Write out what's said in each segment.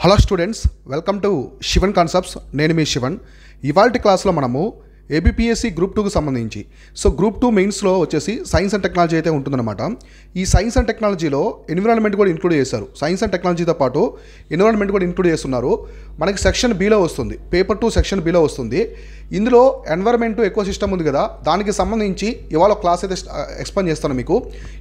Hello students, welcome to Shivan concepts. నేను మీ శివన్. ఇవాల్టి క్లాస్లో మనము ఏబిపిఎస్సి గ్రూప్ 2కు సంబంధించి గ్రూప్ 2 మెయిన్స్లో వచ్చేసి సైన్స్ అండ్ టెక్నాలజీ అయితే ఉంటుందన్నమాట. ఈ సైన్స్ అండ్ టెక్నాలజీలో ఎన్విరాన్మెంట్ కూడా ఇంక్లూడ్ చేశారు. సైన్స్ అండ్ టెక్నాలజీతో పాటు ఎన్విరాన్మెంట్ కూడా ఇంక్లూడ్ చేస్తున్నారు. మనకి సెక్షన్ బిలో వస్తుంది, పేపర్ 2 సెక్షన్ బిలో వస్తుంది. ఇందులో ఎన్విరాన్మెంట్ ఎకోసిస్టమ్ ఉంది కదా, దానికి సంబంధించి ఇవాళ క్లాస్ అయితే ఎక్స్ప్లెయిన్ చేస్తాను మీకు.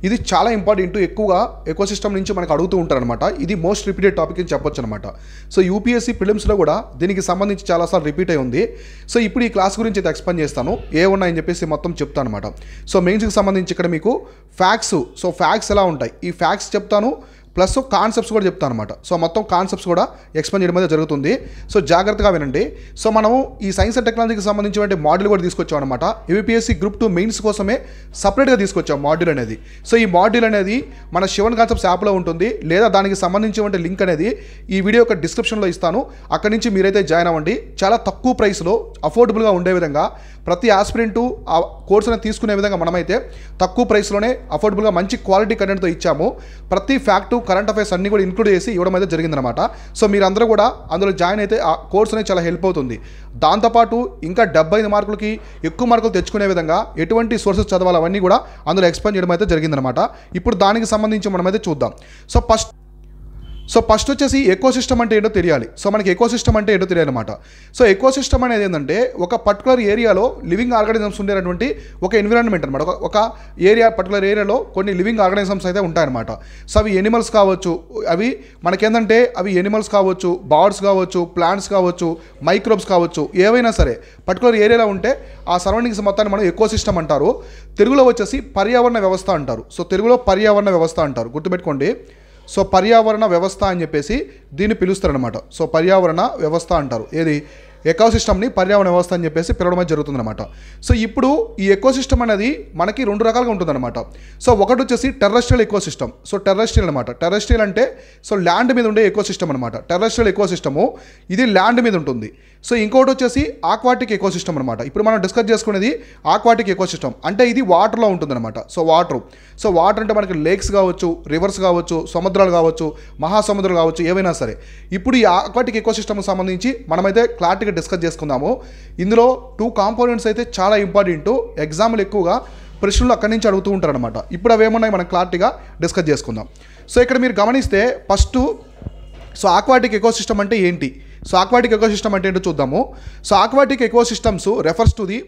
ఇది చాలా ఇంపార్టెంట్, ఎక్కువగా ఎకోసిస్టమ్ నుంచి మనకు అడుగుతూ ఉంటారనమాట. ఇది మోస్ట్ రిపీటెడ్ టాపిక్ అని చెప్పొచ్చు అనమాట. సో యూపీఎస్సీ ప్రిలిమ్స్లో కూడా దీనికి సంబంధించి చాలాసార్లు రిపీట్ అయి ఉంది. సో ఇప్పుడు ఈ క్లాస్ గురించి అయితే ఎక్స్ప్లెయిన్ చేస్తాను, ఏ ఉన్నాయని చెప్పేసి మొత్తం చెప్తాను అనమాట. సో మెయిన్స్కి సంబంధించి ఇక్కడ మీకు ఫ్యాక్ట్స్, సో ఫ్యాక్ట్స్ ఎలా ఉంటాయి ఈ ఫ్యాక్ట్స్ చెప్తాను, ప్లస్ కాన్సెప్ట్స్ కూడా చెప్తాను అనమాట. సో మొత్తం కాన్సెప్ట్స్ కూడా ఎక్స్ప్లెయిన్ చేయడం అనేది జరుగుతుంది. సో జాగ్రత్తగా వినండి. సో మనము ఈ సైన్స్ అండ్ టెక్నాలజీకి సంబంధించిన మాడ్యూల్ కూడా తీసుకొచ్చాం అనమాట. ఏబిపిఎస్సి గ్రూప్ 2 మెయిన్స్ కోసమే సపరేట్గా తీసుకొచ్చాం మాడ్యూల్ అనేది. సో ఈ మాడ్యూల్ అనేది మన శివన్ కాన్సెప్ట్స్ యాప్లో ఉంటుంది, లేదా దానికి సంబంధించిన లింక్ అనేది ఈ వీడియో యొక్క డిస్క్రిప్షన్లో ఇస్తాను. అక్కడి నుంచి మీరైతే జాయిన్ అవ్వండి. చాలా తక్కువ ప్రైస్లో అఫోర్డబుల్గా ఉండే విధంగా ప్రతి ఆస్పిరెంటు ఆ కోర్స్ అనేది తీసుకునే విధంగా మనమైతే తక్కువ ప్రైస్లోనే అఫోర్డబుల్గా మంచి క్వాలిటీ కంటెంట్తో ఇచ్చాము. ప్రతి ఫ్యాక్టు, కరెంట్ అఫైర్స్ అన్నీ కూడా ఇంక్లూడ్ చేసి ఇవ్వడం అయితే జరిగిందనమాట. సో మీరందరూ కూడా అందులో జాయిన్ అయితే ఆ కోర్స్ అనేది చాలా హెల్ప్ అవుతుంది. దాంతోపాటు ఇంకా 75 మార్కులకి ఎక్కువ మార్కులు తెచ్చుకునే విధంగా ఎటువంటి సోర్సెస్ చదవాలి అవన్నీ కూడా అందులో ఎక్స్ప్లెయిన్ చేయడం అయితే జరిగిందనమాట. ఇప్పుడు దానికి సంబంధించి మనమైతే చూద్దాం. సో ఫస్ట్ వచ్చేసి ఎకోసిస్టమ్ అంటే ఏంటో తెలియాలి. సో మనకి ఎకోసిస్టమ్ అంటే ఏంటో తెలియాలి అనమాట. సో ఎకోసిస్టమ్ అనేది ఏంటంటే ఒక పర్టికులర్ ఏరియాలో లివింగ్ ఆర్గానిజమ్స్ ఉండేటువంటి ఒక ఎన్విరాన్మెంట్ అనమాట. ఒక పర్టికులర్ ఏరియాలో కొన్ని లివింగ్ ఆర్గానిజమ్స్ అయితే ఉంటాయన్నమాట. సో అవి ఎనిమల్స్ కావచ్చు, అవి మనకేంటంటే అవి ఎనిమల్స్ కావచ్చు, బర్డ్స్ కావచ్చు, ప్లాంట్స్ కావచ్చు, మైక్రోబ్స్ కావచ్చు, ఏవైనా సరే పర్టికులర్ ఏరియాలో ఉంటే ఆ సరౌండింగ్స్ మొత్తాన్ని మనం ఎకోసిస్టమ్ అంటారు. తెలుగులో వచ్చేసి పర్యావరణ వ్యవస్థ అంటారు. సో తెలుగులో పర్యావరణ వ్యవస్థ అంటారు, గుర్తుపెట్టుకోండి. సో పర్యావరణ వ్యవస్థ అని చెప్పేసి దీన్ని పిలుస్తారనమాట. సో పర్యావరణ వ్యవస్థ అంటారు, ఏది ఎకోసిస్టమ్ని పర్యావరణ వ్యవస్థ అని చెప్పేసి పిలవడం జరుగుతుందన్నమాట. సో ఇప్పుడు ఈ ఎకోసిస్టమ్ అనేది మనకి 2 రకాలుగా ఉంటుందన్నమాట. సో ఒకటి వచ్చేసి టెర్రెస్ట్రియల్ ఎకోసిస్టమ్. సో టెర్రెస్ట్రియల్ అనమాట. టెర్రెస్ట్రియల్ అంటే సో ల్యాండ్ మీద ఉండే ఎకోసిస్టమ్ అనమాట. టెర్రెస్ట్రియల్ ఎకోసిస్టము ఇది ల్యాండ్ మీద ఉంటుంది. సో ఇంకోటి వచ్చేసి ఆక్వాటిక్ ఎకోసిస్టమ్ అనమాట. ఇప్పుడు మనం డిస్కస్ చేసుకునేది ఆక్వాటిక్ ఎకోసిస్టమ్ అంటే ఇది వాటర్లో ఉంటుందన్నమాట. సో వాటర్ అంటే మనకి లేక్స్ కావచ్చు, రివర్స్ కావచ్చు, సముద్రాలు కావచ్చు, మహాసముద్రాలు కావచ్చు, ఏవైనా సరే. ఇప్పుడు ఈ ఆక్వాటిక్ ఎకోసిస్టమ్కి సంబంధించి మనమైతే క్లారిటీగా డిస్కస్ చేసుకుందాము. ఇందులో 2 కాంపోనెంట్స్ అయితే చాలా ఇంపార్టెంట్. ఎగ్జామ్లు ఎక్కువగా ప్రశ్నలు అక్కడి నుంచి అడుగుతూ ఉంటారు అనమాట. ఇప్పుడు అవి ఏమన్నాయి మనం క్లారిటీగా డిస్కస్ చేసుకుందాం. సో ఇక్కడ మీరు గమనిస్తే ఫస్ట్ సో ఆక్వాటిక్ ఎకోసిస్టమ్ అంటే ఏంటి, సో ఆక్వాటిక్ ఎకోసిస్టమ్ అంటే ఏంటో చూద్దాము. So aquatic ecosystems refers to the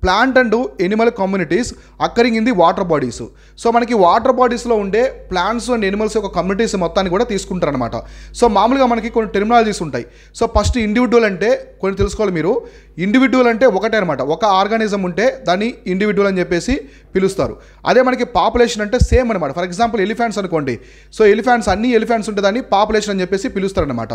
plant and Animal communities occurring in the water bodies. So మనకి వాటర్ బాడీస్లో ఉండే ప్లాంట్స్ అండ్ ఎనిమల్స్ యొక్క కమ్యూనిటీస్ మొత్తాన్ని కూడా తీసుకుంటారనమాట. సో మామూలుగా మనకి కొన్ని టెర్మినాలజీస్ ఉంటాయి. సో ఫస్ట్ ఇండివిజువల్ అంటే కొన్ని తెలుసుకోవాలి మీరు. ఇండివిజువల్ అంటే ఒకటే అనమాట, ఒక ఆర్గానిజం ఉంటే దాన్ని ఇండివిజువల్ అని చెప్పేసి పిలుస్తారు. అదే మనకి పాపులేషన్ అంటే సేమ్ అనమాట. ఫర్ ఎగ్జాంపుల్ ఎలిఫెంట్స్ అనుకోండి. సో అన్ని ఎలిఫెంట్స్ ఉంటే దాన్ని పాపులేషన్ అని చెప్పేసి పిలుస్తారనమాట.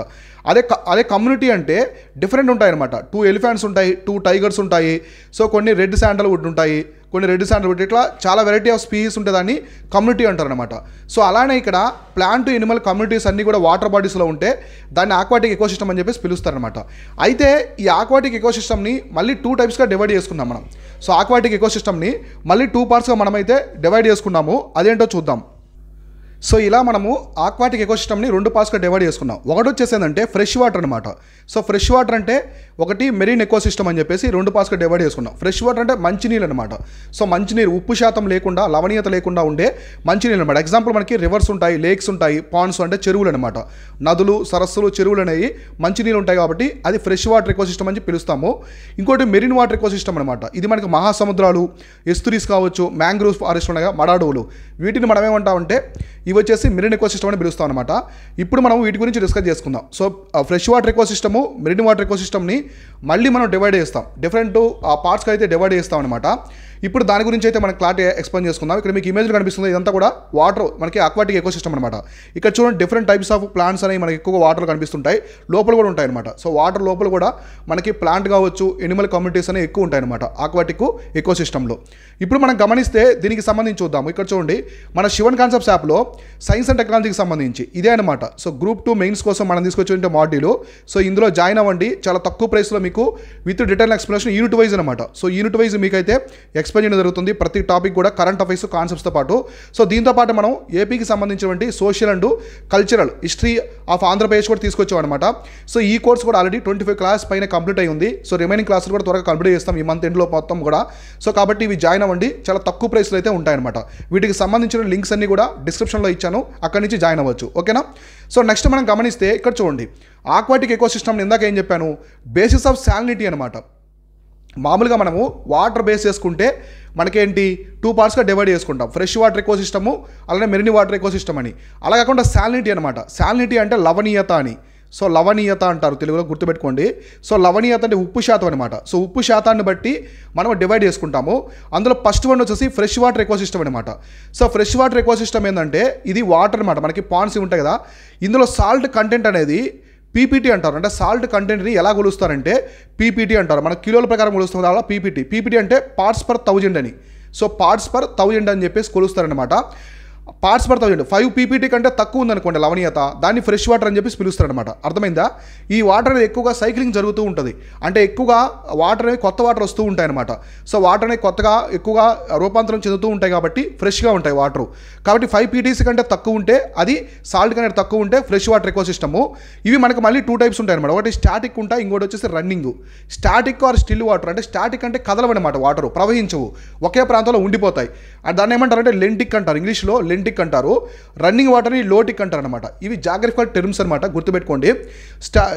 అదే కమ్యూనిటీ అంటే డిఫరెంట్ ఉంటాయి అనమాట. 2 ఎలిఫెంట్స్ ఉంటాయి, 2 టైగర్స్ ఉంటాయి, సో కొన్ని రెడ్ శాండల్వుడ్ ఉంటాయి, కొన్ని రెడ్ శాండల్వుడ్, ఇట్లా చాలా వెరైటీ ఆఫ్ స్పీసీస్ ఉంటుందని కమ్యూనిటీ అంటారనమాట. సో అలానే ఇక్కడ ప్లాంట్ ఎనిమల్ కమ్యూనిటీస్ అన్నీ కూడా వాటర్ బాడీస్లో ఉంటే దాన్ని ఆక్వాటిక్ ఎకోసిస్టమ్ అని చెప్పేసి పిలుస్తారనమాట. అయితే ఈ ఆక్వాటిక్ ఎకోసిస్టమ్ని మళ్ళీ 2 టైప్స్గా డివైడ్ చేసుకున్నాం మనం. సో ఆక్వాటిక్ ఎకోసిస్టమ్ని మళ్ళీ 2 పార్ట్స్గా మనమైతే డివైడ్ చేసుకున్నాము. అదేంటో చూద్దాం. సో ఇలా మనము ఆక్వాటిక్ ఎకోసిస్టమ్ని 2 పార్ట్స్గా డివైడ్ చేసుకున్నాం. ఒకటి వచ్చేసి ఏంటంటే ఫ్రెష్ వాటర్ అనమాట. సో ఫ్రెష్ వాటర్ అంటే ఒకటి మెరీన్ ఎకోసిస్టమ్ అని చెప్పేసి 2 పార్ట్స్గా డివైడ్ చేసుకున్నాం. ఫ్రెష్ వాటర్ అంటే మంచినీళ్ళు అనమాట. సో మంచినీరు ఉప్పు శాతం లేకుండా, లవణీయత లేకుండా ఉండే మంచినీళ్ళు అనమాట. ఎగ్జాంపుల్ మనకి రివర్స్ ఉంటాయి, లేక్స్ ఉంటాయి, పాండ్స్ అంటే చెరువులు అనమాట. నదులు, సరస్సులు, చెరువులు అనేవి మంచినీళ్ళు ఉంటాయి కాబట్టి అది ఫ్రెష్ వాటర్ ఎకోసిస్టమ్ అని పిలుస్తాము. ఇంకోటి మెరీన్ వాటర్ ఎకోసిస్టమ్ అనమాట. ఇది మనకి మహాసముద్రాలు, ఎస్తురీస్ కావచ్చు, మ్యాంగ్రూవ్ ఫారెస్ట్ ఉన్నాయి, మడాడవులు, వీటిని మనం ఏమంటామంటే ఇవి వచ్చేసి మెరీన్ ఎకోసిస్టమ్ అని పిలుస్తాం అనమాట. ఇప్పుడు మనం వీటి గురించి డిస్కస్ చేసుకుందాం. So fresh water ecosystem, marine water ఎకోసిస్టమ్ని మళ్ళీ మనం డివైడ్ చేస్తాం, డిఫరెంట్ పార్ట్స్కి అయితే డివైడ్ చేస్తాం అనమాట. ఇప్పుడు దాని గురించి అయితే మనం క్లారిటీ ఎక్స్ప్లెయిన్ చేసుకుందాం. ఇక్కడ మీకు ఇమేజ్లో కనిపిస్తుంది, ఇదంతా కూడా వాటర్ మనకి ఆక్వాటిక్ ఎకోసిస్టమ్ అనమాట. ఇక్కడ చూడండి డిఫరెంట్ టైప్స్ ఆఫ్ ప్లాంట్స్ అనేవి మనకి ఎక్కువగా వాటర్ కనిపిస్తుంటాయి, లోపల కూడా ఉంటాయి అనమాట. సో వాటర్ లోపల కూడా మనకి ప్లాంట్ కావచ్చు, ఎనిమల్ కమ్యూనిటీస్ అనేవి ఎక్కువ ఉంటాయి అనమాట ఆక్వాటిక్ ఎకోసిస్టమ్లో. ఇప్పుడు మనం గమనిస్తే దీనికి సంబంధించి చూద్దాము. ఇక్కడ చూడండి మన శివన్ కాన్సెప్ట్స్ యాప్లో సైన్స్ అండ్ టెక్నాలజీకి సంబంధించి ఇదే అనమాట. సో గ్రూప్ 2 మెయిన్స్ కోసం మనం తీసుకొచ్చే మాడ్యూల్. సో ఇందులో జాయిన్ అవ్వండి, చాలా తక్కువ ప్రైస్లో మీకు with detail explanation unit wise అనమాట. సో యూనిట్ వైజ్ మీకైతే ఎక్స్ప్లెయిన్ చేయడం జరుగుతుంది, ప్రతి టాపిక్ కూడా కరెంట్ అఫైర్స్ కాన్సెప్ట్స్తో పాటు. సో దీంతో పాటు మనం ఏపీకి సంబంధించినటువంటి social and cultural history of Andhra Pradesh కూడా తీసుకొచ్చాం అనమాట. సో ఈ కోర్స్ కూడా ఆల్రెడీ 25 క్లాస్ పైన కంప్లీట్ అయి ఉంది. సో రిమైనింగ్ క్లాసులు కూడా త్వరగా కంప్లీట్ చేస్తాం ఈ మంత్ ఎండ్లో మొత్తం కూడా. సో కాబట్టి ఇవి జాయిన్ అవ్వండి, చాలా తక్కువ ప్రైస్లో అయితే ఉంటాయన్నమాట. వీటికి సంబంధించిన లింక్స్ అన్ని కూడా డిస్క్రిప్షన్లో ఇచ్చాను, అక్కడి నుంచి జాయిన్ అవ్వచ్చు. ఓకేనా? సో నెక్స్ట్ మనం గమనిస్తే ఇక్కడ చూడండి, ఆక్వాటిక్ ఎకోసిస్టమ్ ఇందాక ఏం చెప్పాను, బేసిస్ ఆఫ్ సాలినిటీ అనమాట. మామూలుగా మనము వాటర్ బేస్ చేసుకుంటే మనకేంటి 2 పార్ట్స్గా డివైడ్ చేసుకుంటాం, ఫ్రెష్ వాటర్ ఎకోసిస్టము అలానే మెరీన్ వాటర్ ఎకోసిస్టమ్ అని. అలా కాకుండా సాలినిటీ అనమాట. సాలినిటీ అంటే లవణీయత అని. సో లవణీయత అంటారు తెలుగులో, గుర్తుపెట్టుకోండి. సో లవణీయత అంటే ఉప్పు శాతం అనమాట. సో ఉప్పు శాతాన్ని బట్టి మనం డివైడ్ చేసుకుంటాము. అందులో ఫస్ట్ వన్ వచ్చేసి ఫ్రెష్ వాటర్ ఎకోసిస్టమ్ అనమాట. సో ఫ్రెష్ వాటర్ ఎకోసిస్టమ్ ఏంటంటే ఇది వాటర్ అనమాట, మనకి పాండ్స్ ఉంటాయి కదా, ఇందులో సాల్ట్ కంటెంట్ అనేది పీపీటీ అంటారు. అంటే సాల్ట్ కంటెంట్ని ఎలా కొలుస్తారంటే పీపీటీ అంటారు. మన కిలోల ప్రకారం కొలుస్తుంది అలా పీపీటీ. పీపీటీ అంటే పార్ట్స్ పర్ 1000 అని. సో పార్ట్స్ పర్ 1000 అని చెప్పేసి కొలుస్తారనమాట. పార్ట్స్ పర్ 1000 5 పీపీటీ కంటే తక్కువ ఉందనుకోండి లవణీయత, దాన్ని ఫ్రెష్ వాటర్ అని చెప్పేసి పిలుస్తారనమాట. అర్థమైందా? ఈ వాటర్ అనేది ఎక్కువగా సైక్లింగ్ జరుగుతూ ఉంటుంది, అంటే ఎక్కువగా వాటర్ అనేది కొత్త వాటర్ వస్తూ ఉంటాయన్నమాట. సో వాటర్ అనేది కొత్తగా ఎక్కువగా రూపాంతరం చెందుతూ ఉంటాయి కాబట్టి ఫ్రెష్గా ఉంటాయి వాటర్. కాబట్టి 5 పీటీసీ కంటే తక్కువ ఉంటే అది సాల్ట్ కంటే తక్కువ ఉంటే ఫ్రెష్ వాటర్ ఎకోసిస్టము. ఇవి మనకు మళ్ళీ 2 టైప్స్ ఉంటాయి అనమాట. ఒకటి స్టాటిక్ ఉంటాయి, ఇంకోటి వచ్చేసి running. Static or still water అంటే స్టాటిక్ అంటే కదలవన్నమాట, వాటర్ ప్రవహించవు, ఒకే ప్రాంతంలో ఉండిపోతాయి. దాన్ని ఏమంటారంటే లెంటిక్ అంటారు, ఇంగ్లీష్లో లెంటిక్ అంటారు. రన్నింగ్ వాటర్ని లోటిక్ అంటారు అనమాట. ఇవి జాగ్రఫికల్ టర్మ్స్ అనమాట, గుర్తుపెట్టుకోండి.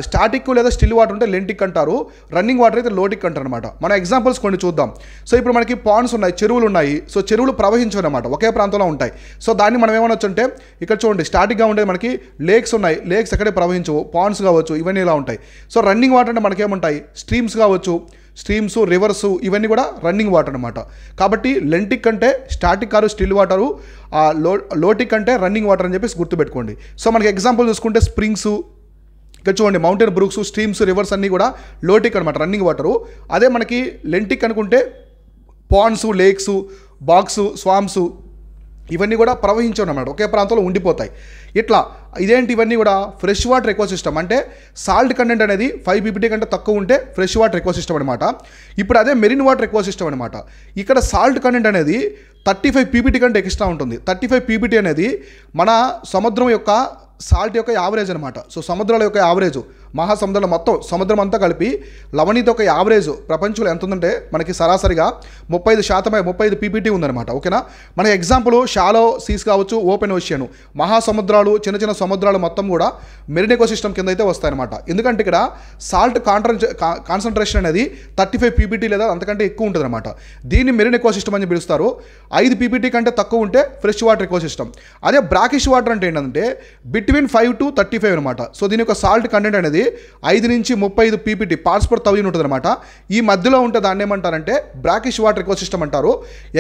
స్టాటిక్ లేదా స్టిల్ వాటర్ ఉంటే లెంటిక్ అంటారు, రన్నింగ్ వాటర్ అయితే లోటిక్ అంటారు అనమాట. మన ఎగ్జాంపుల్స్ కొన్ని చూద్దాం. సో ఇప్పుడు మనకి పాండ్స్ ఉన్నాయి, చెరువులు ఉన్నాయి. సో చెరువులు ప్రవహించవు అనమాట, ఒకే ప్రాంతంలో ఉంటాయి. సో దాన్ని మనం ఏమనొచ్చు అంటే ఇక్కడ చూడండి, స్టాటిక్గా ఉండేది మనకి లేక్స్ ఉన్నాయి, లేక్స్ ఎక్కడే ప్రవహించవు, పాండ్స్ కావచ్చు, ఇవన్నీ ఇలా ఉంటాయి. సో రన్నింగ్ వాటర్ అంటే మనకేముంటాయి, స్ట్రీమ్స్ కావచ్చు, స్ట్రీమ్స్, రివర్స్, ఇవన్నీ కూడా రన్నింగ్ వాటర్ అనమాట. కాబట్టి లెంటిక్ అంటే స్టాటిక్ ఆరు స్టిల్ వాటరు, లోటిక్ అంటే రన్నింగ్ వాటర్ అని చెప్పేసి గుర్తుపెట్టుకోండి. సో మనకి ఎగ్జాంపుల్ చూసుకుంటే స్ప్రింగ్స్, ఇక్కడ చూడండి మౌంటైన్ బ్రూక్స్, స్ట్రీమ్స్, రివర్స్ అన్నీ కూడా లోటిక్ అనమాట, రన్నింగ్ వాటరు. అదే మనకి లెంటిక్ అనుకుంటే పాండ్స్, లేక్స్, బాక్స్, స్వామ్స్, ఇవన్నీ కూడా ప్రవహించవు అన్నమాట, ఒకే ప్రాంతంలో ఉండిపోతాయి. ఇట్లా ఇదేంటి, ఇవన్నీ కూడా ఫ్రెష్ వాటర్ ఎకోసిస్టమ్. అంటే సాల్ట్ కంటెంట్ అనేది 5 పీపీటీ కంటే తక్కువ ఉంటే ఫ్రెష్ వాటర్ ఎకోసిస్టమ్ అనమాట. ఇప్పుడు అదే మెరీన్ వాటర్ ఎకోసిస్టమ్ అనమాట. ఇక్కడ సాల్ట్ కంటెంట్ అనేది 35 పీపీటీ కంటే ఎక్స్ట్రా ఉంటుంది. 35 పీపీటీ అనేది మన సముద్రం యొక్క సాల్ట్ యొక్క యావరేజ్ అనమాట. సో సముద్రాల యొక్క యావరేజ్, మహాసముద్రాల మొత్తం సముద్రం అంతా కలిపి లవణీయత యొక్క యావరేజ్ ప్రపంచంలో ఎంత ఉందంటే మనకి సరాసరిగా 35 పీపీటీ ఉందన్నమాట. ఓకేనా? మన ఎగ్జాంపుల్ షాలో సీస్ కావచ్చు, ఓపెన్ ఓషియన్, మహాసముద్రాలు, చిన్న చిన్న సముద్రాలు మొత్తం కూడా మెరీన్ ఎకోసిస్టమ్ కింద అయితే వస్తాయన్నమాట. ఎందుకంటే ఇక్కడ సాల్ట్ కాన్సన్ట్రేషన్ అనేది 35 పీపీటీ లేదా అంతకంటే ఎక్కువ ఉంటుంది అనమాట. దీన్ని మెరీన్ ఎకోసిస్టమ్ అని పిలుస్తారు. 5 పీపీటీ కంటే తక్కువ ఉంటే ఫ్రెష్ వాటర్ ఎకోసిస్టమ్. అదే బ్రాకిష్ వాటర్ అంటే ఏంటంటే బిట్వీన్ 5 to 35 అనమాట. సో దీని యొక్క సాల్ట్ కంటెంట్ అనేది 5 నుంచి 35 పీపీటీ పార్ట్స్ పర్ 1000 ఉంటుంది అనమాట. ఈ మధ్యలో ఉంటే దాన్ని ఏమంటారంటే బ్రాకిష్ వాటర్ ఎకోసిస్టమ్ అంటారు.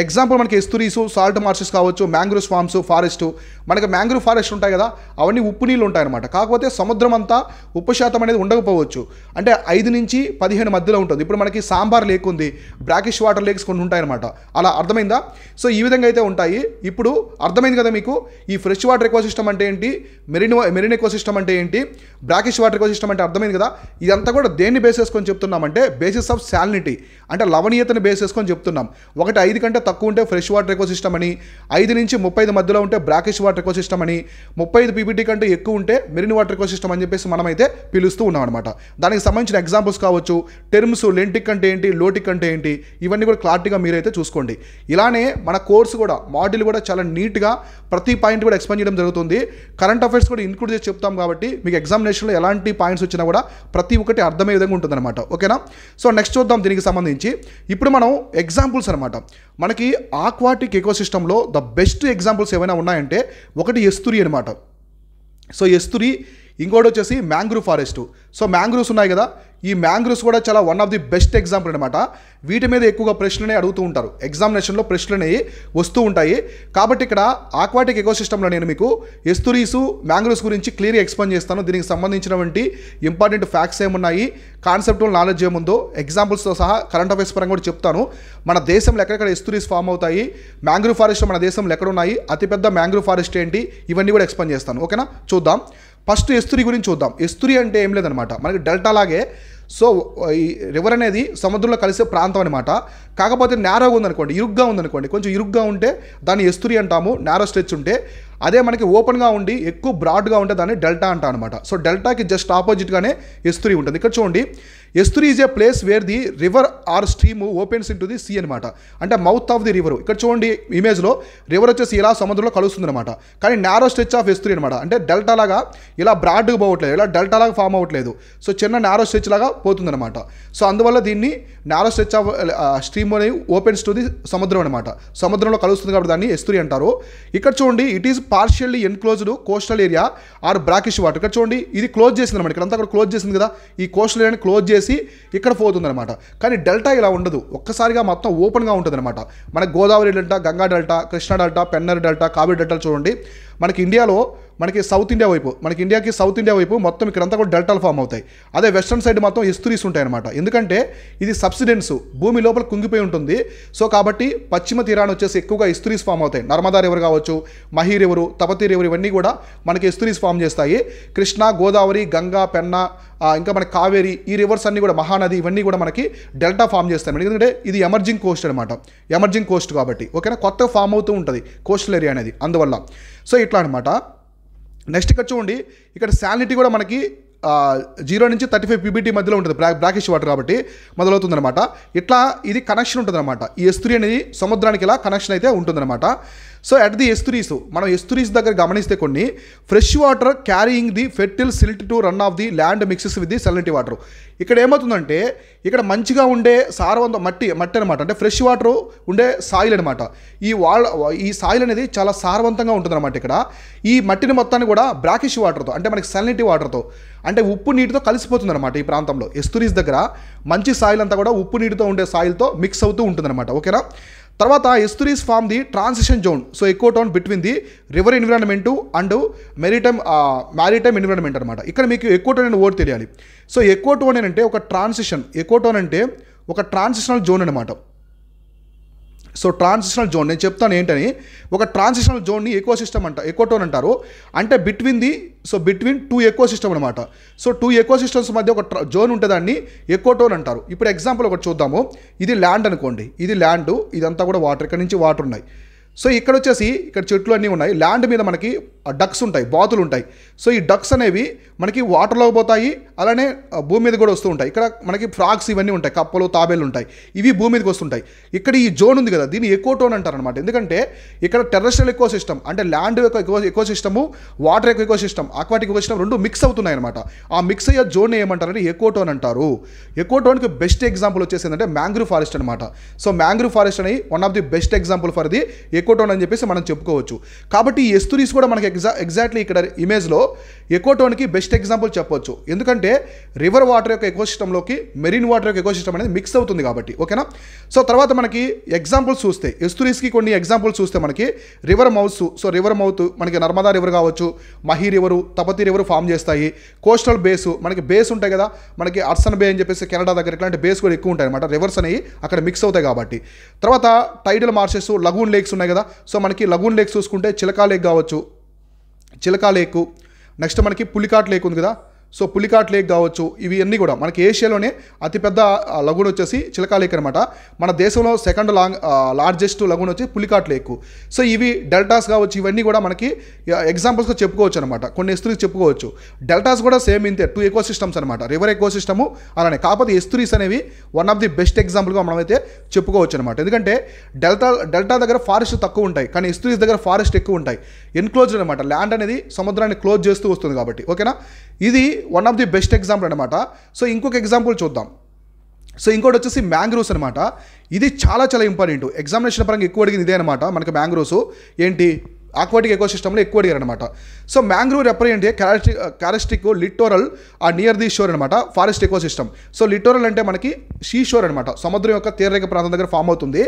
ఎగ్జాంపుల్ మనకి ఎస్తురీస్, సాల్ట్ మార్షెస్ కావచ్చు, మ్యాంగ్రూవ్ స్వామ్స్, ఫారెస్ట్. మనకి మ్యాంగ్రూవ్ ఫారెస్ట్ ఉంటాయి కదా, అవన్నీ ఉప్పు నీళ్ళు ఉంటాయి అనమాట. కాకపోతే సముద్రం అంతా ఉప్పు శాతం అనేది ఉండకపోవచ్చు, అంటే 5 నుంచి 15 మధ్యలో ఉంటుంది. ఇప్పుడు మనకి సాంబార్ లేక్ ఉంది, బ్రాకిష్ వాటర్ లేక్స్ కొన్ని ఉంటాయన్నమాట. అలా అర్థమైందా? సో ఈ విధంగా అయితే ఉంటాయి. ఇప్పుడు అర్థమైంది కదా మీకు, ఈ ఫ్రెష్ వాటర్ ఎకోసిస్టమ్ అంటే ఏంటి, మెరీన్ ఎకోసిస్టమ్ అంటే ఏంటి, బ్రాకిష్ వాటర్ ఎకోసిస్టమ్ అంటే అర్థమైంది కదా. ఇదంతా కూడా దేన్ని బేస్ చేసుకొని చెప్తున్నామంటే బేసిస్ ఆఫ్ సాలినిటీ, అంటే లవణీయతని బేస్ చేసుకొని చెప్తున్నాం. ఒకటి 5 కంటే తక్కువ ఉంటే ఫ్రెష్ వాటర్ ఎకోసిస్టమ్ అని, 5 నుంచి 35 మధ్యలో ఉంటే బ్రాకిష్ వాటర్ ఎకోసిస్టమ్ అని, 35 పీపీటీ కంటే ఎక్కువ ఉంటే మెరీన్ వాటర్ ఎకోసిస్టమ్ అని చెప్పేసి మనమైతే పిలుస్తూ ఉన్నాం అనమాట. దానికి సంబంధించిన ఎగ్జాంపుల్స్ కావచ్చు, టర్మ్స్, లెంటిక్ అంటే ఏంటి, లోటిక్ అంటే ఏంటి, ఇవన్నీ కూడా క్లారిటీగా మీరైతే చూసుకోండి. ఇలానే మన కోర్సు కూడా మాడ్యూల్ కూడా చాలా నీట్గా ప్రతి పాయింట్ కూడా ఎక్స్ప్లెయిన్ చేయడం జరుగుతుంది. కరెంట్ అఫైర్స్ కూడా ఇంక్లూడ్ చేసి చెప్తాం కాబట్టి మీకు ఎగ్జామినేషన్లో ఎలాంటి పాయింట్స్ వచ్చినా కూడా ప్రతి ఒక్కటి అర్థమయ్యే విధంగా ఉంటుందన్నమాట. ఓకేనా? సో నెక్స్ట్ చూద్దాం దీనికి సంబంధించి. ఇప్పుడు మనం ఎగ్జాంపుల్స్ అనమాట. మనకి ఆక్వాటిక్ ఎకోసిస్టంలో ద బెస్ట్ ఎగ్జాంపుల్స్ ఏమైనా ఉన్నాయంటే ఒకటి ఎస్తురీ అనమాట. సో ఎస్తురీ ఇంకోటి వచ్చేసి మ్యాంగ్రూవ్ ఫారెస్ట్. సో మ్యాంగ్రూవ్స్ ఉన్నాయి కదా, ఈ మ్యాంగ్రూవ్స్ కూడా చాలా one of the best example అనమాట. వీటి మీద ఎక్కువగా ప్రశ్నలనే అడుగుతూ ఉంటారు, ఎగ్జామినేషన్లో ప్రశ్నలు అనేవి వస్తూ ఉంటాయి. కాబట్టి ఇక్కడ ఆక్వాటిక్ ఎకోసిస్టంలో నేను మీకు ఎస్తురీస్, మ్యాంగ్రూవ్స్ గురించి క్లియర్గా ఎక్స్ప్లెయిన్ చేస్తాను. దీనికి సంబంధించినటువంటి ఇంపార్టెంట్ ఫ్యాక్ట్స్ ఏమున్నాయి, కాన్సెప్టువల్ నాలెడ్జ్ ఏముందో, ఎగ్జాంపుల్స్తో సహా కరెంట్ అఫైర్స్ పరంగా కూడా చెప్తాను. మన దేశంలో ఎక్కడెక్కడ ఎస్తురీస్ ఫామ్ అవుతాయి, మ్యాంగ్రూవ్ ఫారెస్ట్ మన దేశంలో ఎక్కడ ఉన్నాయి, అతిపెద్ద మ్యాంగ్రూవ్ ఫారెస్ట్ ఏంటి, ఇవన్నీ కూడా ఎక్స్ప్లెయిన్ చేస్తాను. ఓకేనా, చూద్దాం. ఫస్ట్ ఎస్తురీ గురించి చూద్దాం. ఎస్తురీ అంటే ఏం లేదనమాట, మనకి డెల్టా లాగే. సో ఈ రివర్ అనేది సముద్రంలో కలిసే ప్రాంతం అనమాట. కాకపోతే నేరోగా ఉందనుకోండి, ఇరుగ్గా ఉందనుకోండి, కొంచెం ఇరుగ్గా ఉంటే దాన్ని ఎస్తురీ అంటాము, నేరో స్ట్రెచ్ ఉంటే. అదే మనకి ఓపెన్గా ఉండి ఎక్కువ బ్రాడ్గా ఉంటే దాన్ని డెల్టా అంటాం అనమాట. సో డెల్టాకి జస్ట్ ఆపోజిట్గానే ఎస్తురీ ఉంటుంది. ఇక్కడ చూడండి, estuary is a place where the river or stream opens into the sea అనమాట. అంటే మౌత్ ఆఫ్ ది రివర్. ఇక్కడ చూడండి ఇమేజ్లో రివర్ వచ్చేసి ఇలా సముద్రంలో కలుస్తుంది అనమాట. కానీ నేరో స్ట్రెచ్ ఆఫ్ ఎస్తురీ అనమాట. అంటే డెల్టా లాగా ఇలా బ్రాడ్గా పోవట్లేదు, ఇలా డెల్టా లాగా ఫామ్ అవ్వట్లేదు. సో చిన్న నేరో స్ట్రెచ్ లాగా పోతుందన్నమాట. సో అందువల్ల దీన్ని నేరో స్ట్రెచ్ ఆఫ్ స్ట్రీమ్ అనేది ఓపెన్స్ టు ది సముద్రం అనమాట. సముద్రంలో కలుస్తుంది కాబట్టి దాన్ని ఎస్తురీ అంటారు. ఇక్కడ చూడండి, it is partially enclosed coastal area or brackish water. ఇక్కడ చూడండి, ఇది క్లోజ్ చేసింది అనమాట. ఇక్కడంతా కూడా క్లోజ్ చేసింది కదా, ఈ కోస్టల్ ఏరియాని క్లోజ్ చేసి ఇక్కడ పోతుంది అనమాట. కానీ డెల్టా ఇలా ఉండదు, ఒక్కసారిగా మొత్తం ఓపెన్గా ఉంటుంది అనమాట. మనకి Godavari delta, Ganga delta, Krishna delta, Pennar delta, Kaveri delta చూడండి. మనకి ఇండియాలో మనకి సౌత్ ఇండియా వైపు, మనకి ఇండియాకి సౌత్ ఇండియా వైపు మొత్తం ఇక్కడంతా కూడా డెల్టాలు ఫామ్ అవుతాయి. అదే వెస్ట్రన్ సైడ్ మొత్తం ఎస్తురీస్ ఉంటాయి అనమాట. ఎందుకంటే ఇది సబ్సిడెన్స్, భూమి లోపల కుంగిపోయి ఉంటుంది. సో కాబట్టి పశ్చిమ తీరాన్ని వచ్చేసి ఎక్కువగా ఎస్తురీస్ ఫామ్ అవుతాయి. నర్మదా రివర్ కావచ్చు, మహీ రివరు, తపతీ రివర్, ఇవన్నీ కూడా మనకి ఎస్తురీస్ ఫామ్ చేస్తాయి. కృష్ణా, గోదావరి, గంగా, పెన్నా, ఇంకా మనకి కావేరి, ఈ రివర్స్ అన్నీ కూడా, మహానది, ఇవన్నీ కూడా మనకి డెల్టా ఫామ్ చేస్తాయి. ఎందుకంటే ఇది ఎమర్జింగ్ కోస్ట్ అనమాట, ఎమర్జింగ్ కోస్ట్ కాబట్టి. ఓకేనా, కొత్తగా ఫామ్ అవుతూ ఉంటుంది కోస్టల్ ఏరియా అనేది, అందువల్ల. సో ఇట్లా అనమాట. నెక్స్ట్ ఇక్కడ చూడండి, ఇక్కడ శాలినిటీ కూడా మనకి 0 నుంచి 35 PBT మధ్యలో ఉంటుంది, బ్రాకిష్ వాటర్ కాబట్టి మొదలవుతుందన్నమాట. ఇట్లా ఇది కనెక్షన్ ఉంటుందన్నమాట. ఈ ఎస్తురీ అనేది సముద్రానికి ఇలా కనెక్షన్ అయితే ఉంటుందన్నమాట. సో అట్ ది ఎస్తురీస్, మనం ఎస్తురీస్ దగ్గర గమనిస్తే కొన్ని fresh water carrying the fertile silt to run off the land mixes with the salinity water. ఇక్కడ ఏమవుతుందంటే, ఇక్కడ మంచిగా ఉండే సారవంతం మట్టి అనమాట, అంటే ఫ్రెష్ వాటర్ ఉండే సాయిల్ అనమాట. ఈ సాయిల్ అనేది చాలా సారవంతంగా ఉంటుందన్నమాట. ఇక్కడ ఈ మట్టిని మొత్తాన్ని కూడా బ్రాకిష్ వాటర్తో, అంటే మనకి సెలనిటీ వాటర్తో, అంటే ఉప్పు నీటితో కలిసిపోతుంది అనమాట. ఈ ప్రాంతంలో ఎస్తురీస్ దగ్గర మంచి సాయిల్ అంతా కూడా ఉప్పు నీటితో ఉండే సాయిల్తో మిక్స్ అవుతూ ఉంటుందన్నమాట. ఓకేనా, తర్వాత estuaries form the transition zone. So ecotone between the river environment and maritime environment అనమాట. ఇక్కడ మీకు ఎకో టోన్ అనే వర్డ్ తెలియాలి. సో ఎకో టోన్ అంటే ఒక ట్రాన్సిషన్, ఎకో టోన్ అంటే ఒక ట్రాన్సిషనల్ జోన్ అనమాట. సో ట్రాన్సిషనల్ జోన్ నేను చెప్తాను ఏంటని. ఒక ట్రాన్సిషనల్ జోన్ని ఎకోసిస్టమ్ ఎకోటోన్ అంటారు. అంటే బిట్వీన్ 2 ఎకోసిస్టమ్ అనమాట. సో 2 ఎకోసిస్టమ్స్ మధ్య ఒక జోన్ ఉంటే దాన్ని ఎకోటోన్ అంటారు. ఇప్పుడు ఎగ్జాంపుల్ ఒకటి చూద్దాము. ఇది ల్యాండ్ అనుకోండి, ఇది ల్యాండ్, ఇదంతా కూడా వాటర్, ఇక్కడ నుంచి వాటర్ ఉన్నాయి. సో ఇక్కడ వచ్చేసి ఇక్కడ చెట్లు అన్నీ ఉన్నాయి. ల్యాండ్ మీద మనకి డక్స్ ఉంటాయి, బాతులు ఉంటాయి. సో ఈ డక్స్ అనేవి మనకి వాటర్లోకి పోతాయి, అలానే భూమి మీద కూడా వస్తూ ఉంటాయి. ఇక్కడ మనకి ఫ్రాగ్స్ ఇవన్నీ ఉంటాయి, కప్పలు, తాబేలు ఉంటాయి, ఇవి భూమి మీదకి వస్తుంటాయి. ఇక్కడ ఈ జోన్ ఉంది కదా, దీన్ని ఎకోటోన్ అంటారు అనమాట. ఎందుకంటే ఇక్కడ టెర్రెస్ట్రియల్ ఎకోసిస్టమ్, అంటే ల్యాండ్ యొక్క ఎకోసిస్టము, వాటర్ యొక్క ఎకోసిస్టమ్, ఆక్వాటిక్ ఎకోసిస్టమ్ రెండు మిక్స్ అవుతున్నాయి అనమాట. ఆ మిక్స్ అయ్యే జోన్ ఏమంటారంటే ఎకోటోన్ అంటారు. ఎకోటోన్కి బెస్ట్ ఎగ్జాంపుల్ వచ్చేసి ఏంటంటే మ్యాంగ్రూవ్ ఫారెస్ట్ అనమాట. సో మ్యాంగ్రూవ్ ఫారెస్ట్ అనేది one of the best example for the ecotone అని చెప్పేసి మనం చెప్పుకోవచ్చు. కాబట్టి ఈ ఎస్తురీస్ కూడా మనకి ఎగ్జాక్ట్లీ ఇక్కడ ఇమేజ్లో ఎకోటోన్కి బెస్ట్ ఎగ్జాంపుల్ చెప్పవచ్చు. ఎందుకంటే రివర్ వాటర్ యొక్క ఎకోసిస్టంలోకి మెరీన్ వాటర్ యొక్క ఎకోసిస్టమ్ అనేది మిక్స్ అవుతుంది కాబట్టి. ఓకేనా, సో తర్వాత మనకి ఎగ్జాంపుల్స్ చూస్తే, ఎస్తురీస్కి కొన్ని ఎగ్జాంపుల్స్ చూస్తే మనకి river mouths. So river mouth మనకి నర్మదా రివర్ కావచ్చు, మహీ రివరు, తపతీ రివర్ ఫామ్ చేస్తాయి. కోస్టల్ బేసు, మనకి బేస్ ఉంటాయి కదా, మనకి అర్సన్ బే అని చెప్పేసి కెనడా దగ్గర ఇట్లాంటి బేస్ కూడా ఎక్కువ ఉంటాయి అనమాట. రివర్స్ అనేవి అక్కడ మిక్స్ అవుతాయి కాబట్టి. తర్వాత టైడల్ మార్షెస్, లగూన్ లేక్స్ ఉన్నాయి కదా. సో మనకి లగూన్ లేక్స్ చూసుకుంటే చిలకా లేక్ కావచ్చు, చిలకా లేకు, నెక్స్ట్ మనకి పులికాట్ లేక్ ఉంది కదా. సో పులికాట్ లేక్ కావచ్చు, ఇవి అన్నీ కూడా మనకి ఏషియాలోనే అతిపెద్ద లగూన్ వచ్చేసి చిలకా లేక్ అనమాట. మన దేశంలో సెకండ్ లార్జెస్ట్ లగూన్ వచ్చి పులికాట్ లేక్. సో ఇవి డెల్టాస్ కావచ్చు, ఇవన్నీ కూడా మనకి ఎగ్జాంపుల్స్గా చెప్పుకోవచ్చు అనమాట. కొన్ని ఎస్తురీస్ చెప్పుకోవచ్చు. డెల్టాస్ కూడా సేమ్ ఇంతే, 2 ఎకోసిస్టమ్స్ అనమాట, రివర్ ఎకోసిస్టము అలానే. కాకపోతే ఎస్తురీస్ అనేవి వన్ ఆఫ్ ది బెస్ట్ ఎగ్జాంపుల్గా మనమైతే చెప్పుకోవచ్చు అనమాట. ఎందుకంటే డెల్టా దగ్గర ఫారెస్ట్ తక్కువ ఉంటాయి, కానీ ఎస్తురీస్ దగ్గర ఫారెస్ట్ ఎక్కువ ఉంటాయి. ఎన్క్లోజ్డ్ అనమాట, ల్యాండ్ అనేది సముద్రాన్ని క్లోజ్ చేస్తూ వస్తుంది కాబట్టి. ఓకేనా, ఇది one of the best example అనమాట. సో ఇంకొక ఎగ్జాంపుల్ చూద్దాం. సో ఇంకోటి వచ్చేసి మ్యాంగ్రూవ్స్ అనమాట. ఇది చాలా చాలా ఇంపార్టెంట్, ఎగ్జామినేషన్ పరంగా ఎక్కువ అడిగింది ఇదే అనమాట. మనకి మ్యాంగ్రూవ్స్ ఏంటి, ఆక్వాటిక్ ఎకోసిస్టమ్లో ఎక్కువ అడిగారు అనమాట. So mangrove represent characteristic littoral near the shore అనమాట ఫారెస్ట్ ఎకోసిస్టమ్. సో లిటోరల్ అంటే మనకి సీ షోర్ అనమాట, సముద్రం యొక్క తీరరేఖ ప్రాంతం దగ్గర ఫామ్ అవుతుంది.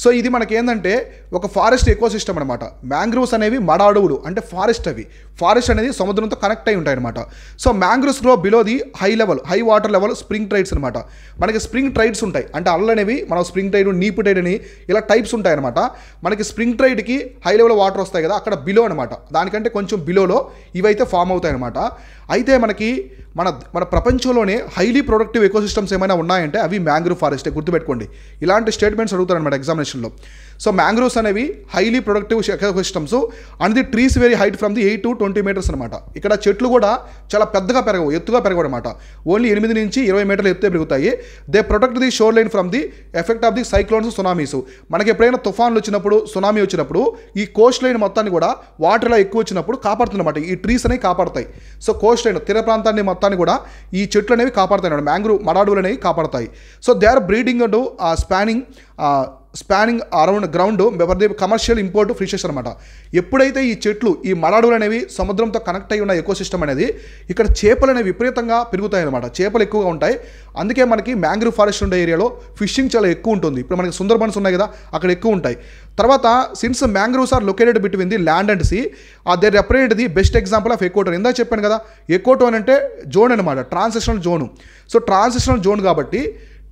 సో ఇది మనకి ఏంటంటే ఒక ఫారెస్ట్ ఎకోసిస్టమ్ అనమాట. మ్యాంగ్రూవ్స్ అనేవి మడ అడవులు అంటే ఫారెస్ట్, అవి ఫారెస్ట్ అనేది సముద్రంతో కనెక్ట్ అయి ఉంటాయి అనమాట. సో మ్యాంగ్రూవ్స్లో below the high water level spring tides అనమాట. మనకి స్ప్రింగ్ ట్రైడ్స్ ఉంటాయి అంటే అల్లలు అనేవి మనం స్ప్రింగ్ ట్రైడ్, నీపు ట్రైడ్ అని ఇలా టైప్స్ ఉంటాయి అనమాట. మనకి స్ప్రింగ్ ట్రైడ్కి హై లెవెల్ వాటర్ వస్తాయి కదా, అక్కడ బిలో అనమాట, దానికంటే కొంచెం బిలోలో ఇవైతే ఫామ్ అవుతాయి అనమాట. అయితే మనకి మన ప్రపంచంలోనే హైలీ ప్రొడక్టివ్ ఎకోసిస్టమ్స్ ఏమైనా ఉన్నాయంటే అవి మ్యాంగ్రూవ్ ఫారెస్టే, గుర్తుపెట్టుకోండి. ఇలాంటి స్టేట్మెంట్స్ అడుగుతారనమాట ఎగ్జామినేషన్లో. సో మ్యాంగ్రూవ్స్ అనేవి highly productive ecosystems and the trees very height from the 8 to 20 metres అనమాట. ఇక్కడ చెట్లు కూడా చాలా పెద్దగా పెరగవు, ఎత్తుగా పెరగవు అనమాట. ఓన్లీ 8 నుంచి 20 మీటర్లు ఎత్తే పెరుగుతాయి. They protect the shore line from the effect of the cyclones, tsunamis. మనకి ఎప్పుడైనా తుఫాన్లు వచ్చినప్పుడు, సునామీ వచ్చినప్పుడు ఈ కోస్ట్ లైన్ మొత్తాన్ని కూడా వాటర్ ఇలా ఎక్కువ వచ్చినప్పుడు కాపాడుతుందన్నమాట. ఈ ట్రీస్ అనేవి కాపాడతాయి. సో కోస్ట్ లైన్ తీర ప్రాంతాన్ని మొత్తాన్ని కూడా ఈ చెట్లు అనేవి కాపాడతాయి అన్నమాట. మ్యాంగ్రూవ్ మడాడువులు అనేవి కాపాడతాయి. So they are breeding and spawning around ground for the commercial import fishes అనమాట. ఎప్పుడైతే ఈ చెట్లు, ఈ మడాడువులు అనేవి సముద్రంతో కనెక్ట్ అయి ఉన్న ఎకోసిస్టమ్ అనేది, ఇక్కడ చేపలు అనేవి విపరీతంగా పెరుగుతాయి అనమాట. చేపలు ఎక్కువగా ఉంటాయి. అందుకే మనకి మ్యాంగ్రూవ్ ఫారెస్ట్ ఉండే ఏరియాలో ఫిషింగ్ చాలా ఎక్కువ ఉంటుంది. ఇప్పుడు మనకి సుందర్బన్స్ ఉన్నాయి కదా, అక్కడ ఎక్కువ ఉంటాయి. తర్వాత since mangroves are located between the land and sea, they represent the best example of ecotone. ఇందాక చెప్పాను కదా, ఎకోటోన్ అంటే జోన్ అనమాట, transitional zone. So transitional zone కాబట్టి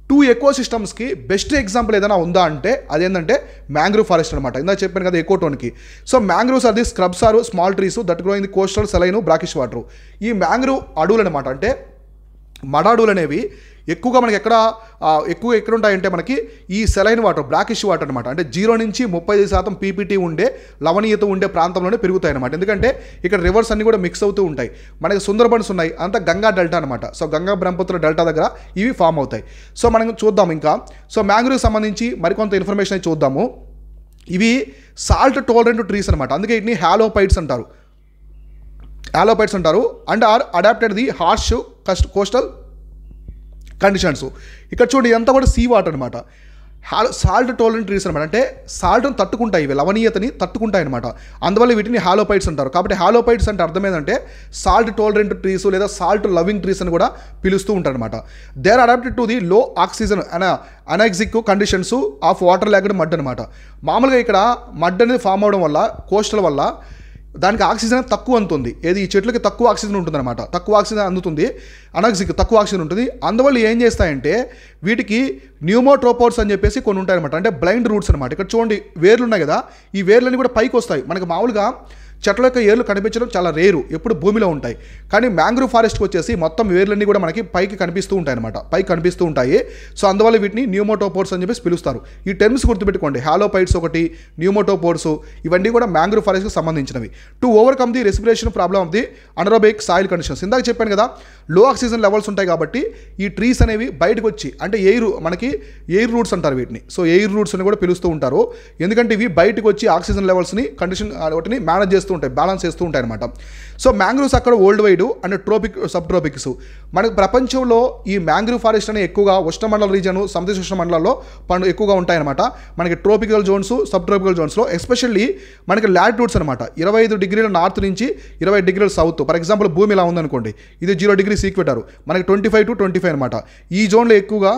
2 ఎకోసిస్టమ్స్కి బెస్ట్ ఎగ్జాంపుల్ ఏదైనా ఉందా అంటే అదేంటంటే మ్యాంగ్రూవ్ ఫారెస్ట్ అనమాట. ఇందాక చెప్పాను కదా ఎకోటోన్కి. So mangroves are the scrubs or small trees that grow in the coastal saline brackish water. ఈ మ్యాంగ్రూవ్ అడవులు అనమాట, అంటే మడ అడవులు అనేవి ఎక్కువగా మనకి ఎక్కడ ఉంటాయంటే మనకి ఈ సెలైన్ వాటర్, బ్లాకిష్ వాటర్ అనమాట. అంటే 0 నుంచి 35% పీపీటీ ఉండే లవణీయత ఉండే ప్రాంతంలోనే పెరుగుతాయి అనమాట. ఎందుకంటే ఇక్కడ రివర్స్ అన్ని కూడా మిక్స్ అవుతూ ఉంటాయి. మనకి సుందర్బన్స్ ఉన్నాయి, అంతా గంగా డెల్టా అనమాట. సో గంగా బ్రహ్మపుత్ర డెల్టా దగ్గర ఇవి ఫామ్ అవుతాయి. సో మనం చూద్దాం ఇంకా. సో మ్యాంగ్రూవ్ సంబంధించి మరికొంత ఇన్ఫర్మేషన్ అయితే చూద్దాము. ఇవి సాల్ట్ టోలరెంట్ ట్రీస్ అనమాట. అందుకే వీటిని హాలోపైట్స్ అంటారు. And are adapted the harsh coastal conditions. ఇక్కడ చూడండి, ఇదంతా కూడా సీ వాటర్ అనమాట. సాల్ట్ టోలరెంట్ ట్రీస్ అనమాట. అంటే సాల్ట్ని తట్టుకుంటాయి, ఇవి లవణీయతని తట్టుకుంటాయి అనమాట. అందువల్ల వీటిని హాలోపైట్స్ అంటారు. కాబట్టి హాలోపైట్స్ అంటే అర్థం ఏంటంటే సాల్ట్ టోలరెంట్ ట్రీస్ లేదా సాల్ట్ లవింగ్ ట్రీస్ అని కూడా పిలుస్తూ ఉంటారు అనమాట. They are adapted to the low oxygen anoxic conditions of water logged mud అనమాట. మామూలుగా ఇక్కడ మడ్ అనేది ఫామ్ అవడం వల్ల, కోస్టల్ వల్ల దానికి ఆక్సిజన్ తక్కువ అందుతుంది. ఏది ఈ చెట్లకి తక్కువ ఆక్సిజన్ ఉంటుందన్నమాట, తక్కువ ఆక్సిజన్ అందుతుంది, అనెక్సిక్ తక్కువ ఆక్సిజన్ ఉంటుంది. అందువల్ల ఏం చేస్తాయంటే వీటికి న్యూమోట్రోపోడ్స్ అని చెప్పేసి కొన్ని ఉంటాయన్నమాట. అంటే బ్లైండ్ రూట్స్ అనమాట. ఇక్కడ చూడండి వేర్లు ఉన్నాయి కదా, ఈ వేర్లన్నీ కూడా పైకి వస్తాయి. మనకి మామూలుగా చెట్ల యొక్క ఏర్లు కనిపించడం చాలా రేరు, ఎప్పుడు భూమిలో ఉంటాయి. కానీ మ్యాంగ్రూవ్ ఫారెస్ట్కి వచ్చేసి మొత్తం వేర్లన్నీ కూడా మనకి పైకి కనిపిస్తూ ఉంటాయి అనమాట, పైకి కనిపిస్తూ ఉంటాయి. సో అందువల్ల వీటిని న్యూమోటోపోడ్స్ అని చెప్పేసి పిలుస్తారు. ఈ టర్మ్స్ గుర్తుపెట్టుకోండి, హాలోపైట్స్ ఒకటి, న్యూమోటోపోడ్స్, ఇవన్నీ కూడా మ్యాంగ్రూవ్ ఫారెస్ట్కి సంబంధించినవి. To overcome the respiration problem of the anaerobic soil conditions. ఇందాక చెప్పాను కదా, లో ఆక్సిజన్ లెవెల్స్ ఉంటాయి కాబట్టి ఈ ట్రీస్ అనేవి బయటకు వచ్చి, అంటే మనకి ఎయిర్ రూట్స్ అంటారు వీటిని. సో ఎయిర్ రూట్స్ అని కూడా పిలుస్తూ ఉంటారు. ఎందుకంటే ఇవి బయటకు వచ్చి ఆక్సిజన్ లెవెల్స్ని వాటిని మేనేజ్ చేస్తూ ఉంటాయి, బ్యాలెన్స్ చేస్తూ ఉంటాయి అనమాట. సో మ్యాంగ్రూవ్స్ అక్కడ world wide and tropic, subtropics. మనకు ప్రపంచంలో ఈ మ్యాంగ్రూవ్ ఫారెస్ట్ అనేవి ఎక్కువగా ఉష్ణమండల రీజన్, సమశీతోష్ణ మండలాల్లో ఎక్కువగా ఉంటాయన్నమాట. మనకి ట్రోపికల్ జోన్స్, సబ్ ట్రోపికల్ జోన్స్లో ఎస్పెషల్లీ మనకి లాటిట్యూడ్స్ అనమాట. 25 డిగ్రీల నార్త్ నుంచి 20 డిగ్రీల సౌత్. ఫర్ ఎగ్జాంపుల్ భూమి ఇలా ఉందనుకోండి, ఇది 0 డిగ్రీస్ ఈక్వేటర్, మనకి 25 to 25 అనమాట. ఈ జోన్లో ఎక్కువగా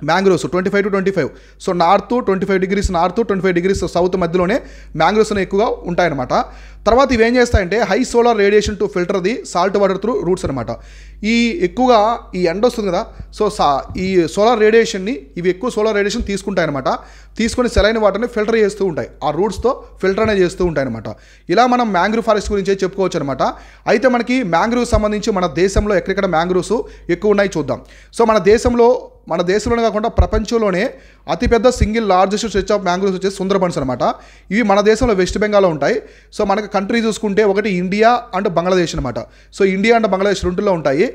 mangroves 25 to 25. So north 25 degrees north, 25 degrees south మధ్యలోనే మ్యాంగ్రోవ్స్ అనేవి ఎక్కువగా ఉంటాయన్నమాట. తర్వాత ఇవి ఏం చేస్తాయంటే high solar radiation to filter the salt water through roots అనమాట. ఈ ఎక్కువగా ఈ ఎండ వస్తుంది కదా, సో ఈ సోలార్ రేడియేషన్ని ఇవి ఎక్కువ సోలార్ రేడియేషన్ తీసుకుంటాయన్నమాట. తీసుకొని సెలైన్ వాటర్ని ఫిల్టర్ చేస్తూ ఉంటాయి, ఆ రూట్స్తో ఫిల్టర్ అనేది చేస్తూ ఉంటాయి అనమాట. ఇలా మనం మ్యాంగ్రూవ్ ఫారెస్ట్ గురించి చెప్పుకోవచ్చు అనమాట. అయితే మనకి మ్యాంగ్రూవ్ సంబంధించి మన దేశంలో ఎక్కడెక్కడ మ్యాంగ్రూవ్స్ ఎక్కువ ఉన్నాయి చూద్దాం. సో మన దేశంలోనే కాకుండా ప్రపంచంలోనే అతిపెద్ద single largest stretch of mangroves వచ్చేసి సుందర్బన్స్ అనమాట. ఇవి మన దేశంలో వెస్ట్ బెంగాల్లో ఉంటాయి. సో మనకి కంట్రీ చూసుకుంటే ఒకటి ఇండియా అండ్ బంగ్లాదేశ్ అనమాట. సో ఇండియా అండ్ బంగ్లాదేశ్ రెండులో ఉంటాయి.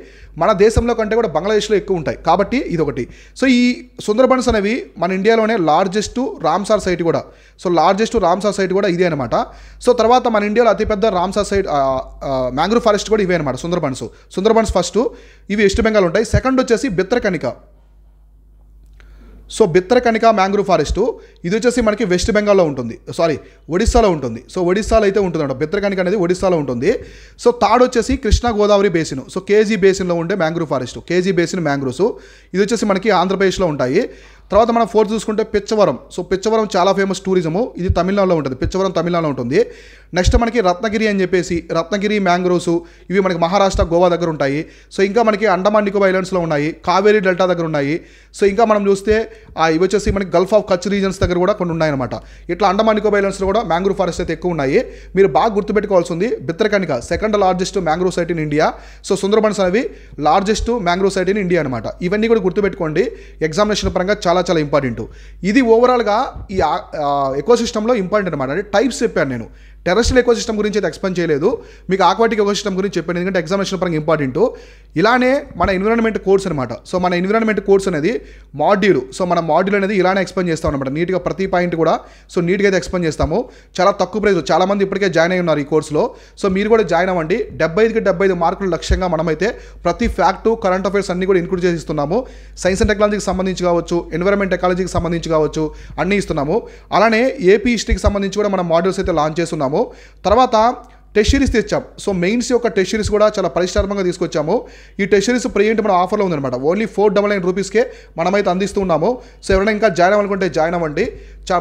మన దేశంలో కంటే కూడా బంగ్లాదేశ్లో ఎక్కువ ఉంటాయి కాబట్టి ఇదొకటి. సో ఈ సుందర్బన్స్ అనేవి మన ఇండియాలోనే లార్జెస్ట్ రామ్సార్ సైట్ కూడా. సో లార్జెస్ట్ రామ్సార్ సైట్ కూడా ఇదే అనమాట. సో తర్వాత మన ఇండియాలో అతిపెద్ద రామ్సార్ సైట్ మ్యాంగ్రూవ్ ఫారెస్ట్ కూడా ఇవే అనమాట సుందర్బన్స్ ఫస్ట్. ఇవి వెస్ట్ బెంగాల్ ఉంటాయి. సెకండ్ వచ్చేసి బిత్రకనిక. సో బిత్తరకనిక మ్యాంగ్రూవ్ ఫారెస్ట్ ఇది వచ్చేసి మనకి వెస్ట్ బెంగాల్లో ఉంటుంది, ఒడిస్సాలో ఉంటుంది. సో ఒడిస్సాలో అయితే ఉంటుందంట. బిత్తరకనిక అనేది ఒడిస్సాలో ఉంటుంది. సో థర్డ్ వచ్చేసి Krishna Godavari basin. So KG బేసిన్లో ఉండే mangrove forest, KG basin mangroves ఇది వచ్చేసి మనకి ఆంధ్రప్రదేశ్లో ఉంటాయి. తర్వాత మనం ఫోర్త్ చూసుకుంటే పిచ్చవరం. సో పిచ్చవరం చాలా ఫేమస్ టూరిజము, ఇది తమిళనాడులో ఉంటుంది. పిచ్చవరం తమిళనాడులో ఉంటుంది. నెక్స్ట్ మనకి రత్నగిరి అని చెప్పేసి, రత్నగిరి మ్యాంగ్రోవ్స్ ఇవి మనకి మహారాష్ట్ర, గోవా దగ్గర ఉంటాయి. సో ఇంకా మనకి అండమాన్ నికోబార్ ఐలాండ్స్లో ఉన్నాయి, కావేరీ డెల్టా దగ్గర ఉన్నాయి. సో ఇంకా మనం చూస్తే ఇవి వచ్చేసి మనకి గల్ఫ్ ఆఫ్ కచ్ రీజన్స్ దగ్గర కూడా కొన్ని ఉన్నాయన్నమాట. ఇట్లా అండమాన్ నికోబార్ ఐలాండ్స్లో కూడా మ్యాంగ్రూవ్ ఫారెస్ట్ అయితే ఎక్కువ ఉన్నాయి. మీరు బాగా గుర్తుపెట్టుకోవాల్సింది Bhitarkanika second largest mangrove site in India. So Sundarbans అనేవి largest mangrove site in India అనమాట. ఇవన్నీ కూడా గుర్తుపెట్టుకోండి, ఎగ్జామినేషన్ పరంగా చాలా చాలా ఇంపార్టెంట్. ఇది ఓవరాల్గా ఈ ఎకోసిస్టంలో ఇంపార్టెంట్ అనమాట. అంటే టైప్స్ చెప్పాను నేను, టెరెస్ట్రియల్ ఎకోసిస్టమ్ గురించి అయితే ఎక్స్ప్లెయిన్ చేయలేదు, మీకు ఆక్వాటిక్ ఎకోసిస్టమ్ గురించి చెప్పాను, ఎందుకంటే ఎగ్జామినేషన్ పరంగా ఇంపార్టెంట్. ఇలానే మన ఎన్విరాన్మెంట్ కోర్స్ అనమాట. సో మన ఎన్విరాన్మెంట్ కోర్స్ అనేది మాడ్యూల్. సో మన మాడ్యూల్ అనేది ఇలానే ఎక్స్ప్లెయిన్ చేస్తాం అనమాట, నీట్గా ప్రతి పాయింట్ కూడా. సో నీట్గా అయితే ఎక్స్ప్లెయిన్ చేస్తాము. చాలా తక్కువ ప్రైస్, చాలామంది ఇప్పటికే జాయిన్ అయి ఉన్నారు ఈ కోర్సులో. సో మీరు కూడా జాయిన్ అవ్వండి. 75కి 75 మార్కులు లక్ష్యంగా మనమైతే ప్రతి ఫ్యాక్టు, కరెంట్ అఫైర్స్ అన్ని కూడా ఇంక్లూడ్ చేసి ఇస్తున్నాము. సైన్స్ అండ్ టెక్నాలజీకి సంబంధించి కావచ్చు, ఎన్విరాన్మెంట్ టెక్నాలజీకి సంబంధించి కావచ్చు, అన్నీ ఇస్తున్నాము. అలానే ఏపీ హిస్టరీకి సంబంధించి కూడా మనం మాడ్యూల్స్ అయితే లాంచ్ చేస్తున్నాము. తర్వాత టెస్ట్ సిరీస్ తెచ్చాం. సో మెయిన్స్ యొక్క టెస్ట్ సిరీస్ కూడా చాలా పరిష్కారంగా తీసుకొచ్చాము. ఈ టెస్ట్ సిరీస్ ప్రియంట్ మన ఆఫర్లో ఉందన్నమాట. ఓన్లీ 499 రూపీస్కే మనమైతే అందిస్తూ ఉన్నాము. సో ఎవరైనా ఇంకా జాయిన్ అవ్వాలనుకుంటే జాయిన్ అవ్వండి.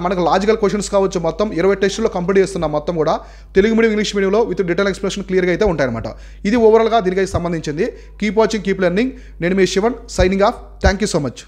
మనకు లాజికల్ క్వశ్చన్స్ కావచ్చు, మొత్తం 20 టెస్టుల్లో కంప్లీట్ చేస్తున్నాం. మొత్తం కూడా తెలుగు మీడియం, ఇంగ్లీష్ మీడియంలో విత్ డీటెయిల్ ఎక్స్ప్లెనేషన్ క్లియర్గా అయితే ఉంటాయన్నమాట. ఇది ఓవరాల్గా దీనికి సంబంధించింది. Keep watching, keep learning. నేను మీ Sivan, signing off. Thank you so much.